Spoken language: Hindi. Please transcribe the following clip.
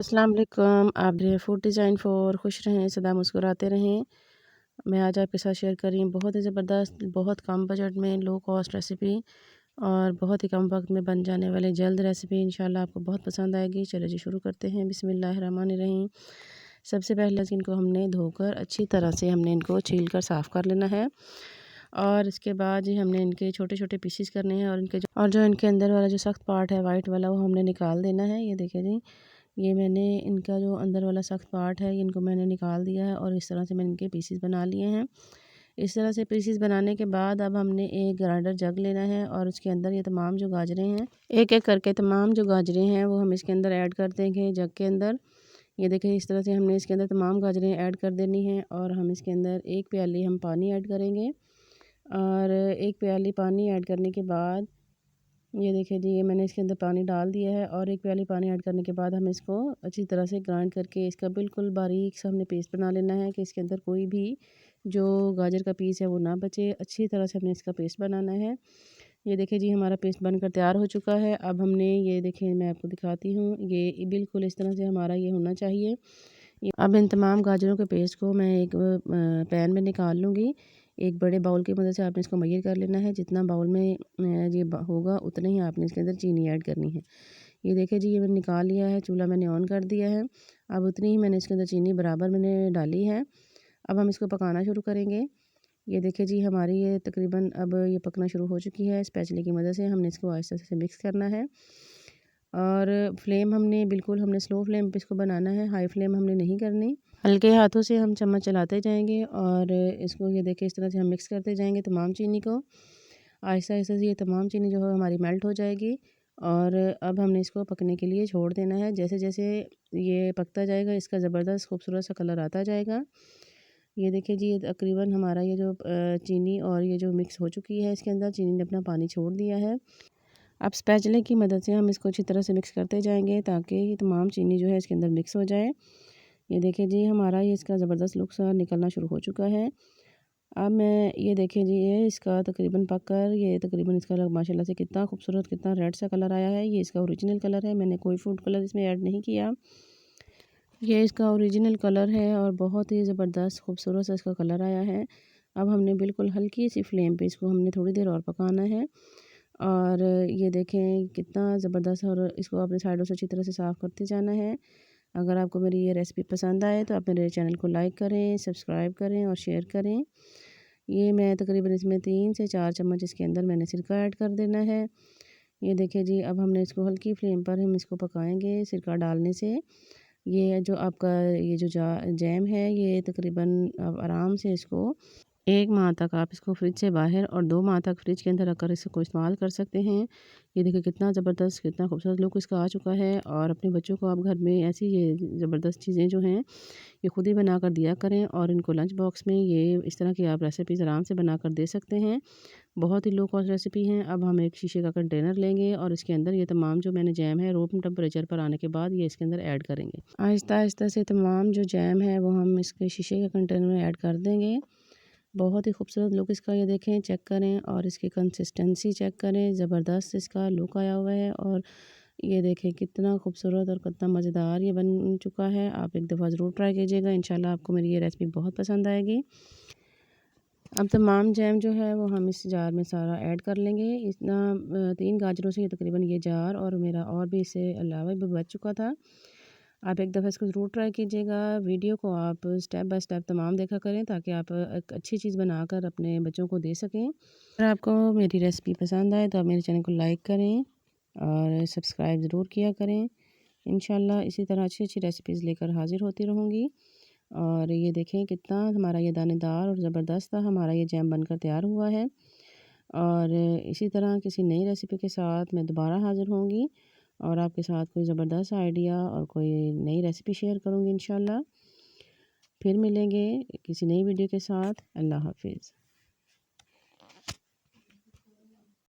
अस्सलाम वालेकुम। आप जो है फूड डिज़ाइन फॉर खुश रहें, सदा मुस्कुराते रहें। मैं आज आपके साथ शेयर कर रही हूँ बहुत ही ज़बरदस्त, बहुत कम बजट में लो कॉस्ट रेसिपी और बहुत ही कम वक्त में बन जाने वाली जल्द रेसिपी। इंशाल्लाह आपको बहुत पसंद आएगी। चलो जी शुरू करते हैं। बिस्मिल्लाहिर्रहमानिर्रहीम। सबसे पहले इनको हमने धोकर अच्छी तरह से हमने इनको छील कर साफ़ कर लेना है और इसके बाद जी हमने इनके छोटे छोटे पीसीस करने हैं और जो इनके अंदर वाला जो सख्त पार्ट है वाइट वाला, वो हमने निकाल देना है। ये देखिए जी, ये मैंने इनका जो अंदर वाला सख्त पार्ट है इनको मैंने निकाल दिया है और इस तरह से मैंने इनके पीसीस बना लिए हैं। इस तरह से पीसीस बनाने के बाद अब हमने एक ग्राइंडर जग लेना है और उसके अंदर ये तमाम जो गाजरें हैं, एक एक करके तमाम जो गाजरें हैं वो हम इसके अंदर ऐड कर देंगे जग के अंदर। ये देखिए इस तरह से हमने इसके अंदर तमाम गाजरें ऐड कर देनी है और हम इसके अंदर एक प्याली हम पानी ऐड करेंगे और एक प्याली पानी ऐड करने के बाद ये देखिए जी, ये मैंने इसके अंदर पानी डाल दिया है और एक प्याली पानी ऐड करने के बाद हम इसको अच्छी तरह से ग्राइंड करके इसका बिल्कुल बारीक सा हमने पेस्ट बना लेना है कि इसके अंदर कोई भी जो गाजर का पीस है वो ना बचे। अच्छी तरह से हमने इसका पेस्ट बनाना है। ये देखिए जी, हमारा पेस्ट बनकर तैयार हो चुका है। अब हमने ये देखिए, मैं आपको दिखाती हूँ, ये बिल्कुल इस तरह से हमारा ये होना चाहिए। अब इन तमाम गाजरों के पेस्ट को मैं एक पैन में निकाल लूँगी। एक बड़े बाउल की मदद से आपने इसको मैयर कर लेना है। जितना बाउल में ये होगा उतना ही आपने इसके अंदर चीनी ऐड करनी है। ये देखिए जी, ये मैंने निकाल लिया है, चूल्हा मैंने ऑन कर दिया है। अब उतनी ही मैंने इसके अंदर चीनी बराबर मैंने डाली है। अब हम इसको पकाना शुरू करेंगे। ये देखिए जी, हमारी ये तकरीबन अब ये पकना शुरू हो चुकी है। स्पैचुले की मदद से हमने इसको आहिस्ता से मिक्स करना है और फ्लेम हमने स्लो फ्लेम पे इसको बनाना है, हाई फ्लेम हमने नहीं करनी। हल्के हाथों से हम चम्मच चलाते जाएंगे और इसको ये देखिए इस तरह से हम मिक्स करते जाएंगे तमाम चीनी को। आहिस्ता आहिस्ता से ये तमाम चीनी जो है हमारी मेल्ट हो जाएगी और अब हमने इसको पकने के लिए छोड़ देना है। जैसे जैसे ये पकता जाएगा इसका ज़बरदस्त खूबसूरत सा कलर आता जाएगा। ये देखिए जी, ये तकरीबन हमारा ये जो चीनी और ये जो मिक्स हो चुकी है, इसके अंदर चीनी ने अपना पानी छोड़ दिया है। अब स्पैचुले की मदद से हम इसको अच्छी तरह से मिक्स करते जाएंगे ताकि ये तमाम चीनी जो है इसके अंदर मिक्स हो जाए। ये देखिए जी, हमारा ये इसका ज़बरदस्त लुक सा निकलना शुरू हो चुका है। अब मैं ये देखिए जी, ये इसका तकरीबन पक कर ये तकरीबन इसका माशाल्लाह से कितना खूबसूरत, कितना रेड सा कलर आया है। ये इसका ओरिजिनल कलर है, मैंने कोई फूड कलर इसमें ऐड नहीं किया। ये इसका ओरिजिनल कलर है और बहुत ही ज़बरदस्त खूबसूरत सा इसका कलर आया है। अब हमने बिल्कुल हल्की सी फ्लेम पे इसको हमने थोड़ी देर और पकाना है और ये देखें कितना ज़बरदस्त। और इसको अपने साइडों से अच्छी तरह से साफ़ करते जाना है। अगर आपको मेरी ये रेसिपी पसंद आए तो आप मेरे चैनल को लाइक करें, सब्सक्राइब करें और शेयर करें। ये मैं तकरीबन इसमें 3 से 4 चम्मच इसके अंदर मैंने सिरका ऐड कर देना है। ये देखिए जी, अब हमने इसको हल्की फ्लेम पर हम इसको पकाएंगे सिरका डालने से। ये जो आपका ये जो जैम है ये तकरीबन आप आराम से इसको 1 माह तक आप इसको फ्रिज से बाहर और 2 माह तक फ्रिज के अंदर रखकर इसको इस्तेमाल कर सकते हैं। ये देखिए कितना ज़बरदस्त, कितना खूबसूरत लुक इसका आ चुका है। और अपने बच्चों को आप घर में ऐसी ये ज़बरदस्त चीज़ें जो हैं ये खुद ही बना कर दिया करें और इनको लंच बॉक्स में ये इस तरह की आप रेसिपीज़ आराम से बना कर दे सकते हैं। बहुत ही लो कॉस्ट रेसिपी हैं। अब हम एक शीशे का कंटेनर लेंगे और इसके अंदर ये तमाम जो मैंने जैम है रूम टेम्परेचर पर आने के बाद ये इसके अंदर ऐड करेंगे। आहिस्ता आहिस्ता से तमाम जो जैम है वो हम इसके शीशे के कंटेनर में ऐड कर देंगे। बहुत ही खूबसूरत लुक इसका, ये देखें, चेक करें और इसकी कंसिस्टेंसी चेक करें। ज़बरदस्त इसका लुक आया हुआ है और ये देखें कितना खूबसूरत और कितना मज़ेदार ये बन चुका है। आप एक दफ़ा ज़रूर ट्राई कीजिएगा, इंशाल्लाह आपको मेरी ये रेसिपी बहुत पसंद आएगी। अब तमाम जैम जो है वो हम इस जार में सारा ऐड कर लेंगे। इतना 3 गाजरों से ये तकरीबन ये जार और मेरा और भी इससे अलावा भी बच चुका था। आप एक दफ़ा इसको ज़रूर ट्राई कीजिएगा। वीडियो को आप स्टेप बाय स्टेप तमाम देखा करें ताकि आप एक अच्छी चीज़ बनाकर अपने बच्चों को दे सकें। अगर आपको मेरी रेसिपी पसंद आए तो आप मेरे चैनल को लाइक करें और सब्सक्राइब ज़रूर किया करें। इंशाल्लाह इसी तरह अच्छी अच्छी रेसिपीज़ लेकर हाज़िर होती रहूँगी। और ये देखें कितना हमारा ये दानेदार और ज़बरदस्त हमारा ये जैम बनकर तैयार हुआ है। और इसी तरह किसी नई रेसिपी के साथ मैं दोबारा हाज़िर होंगी और आपके साथ कोई ज़बरदस्त आइडिया और कोई नई रेसिपी शेयर करूँगी इंशाल्लाह। फिर मिलेंगे किसी नई वीडियो के साथ। अल्लाह हाफ़िज़।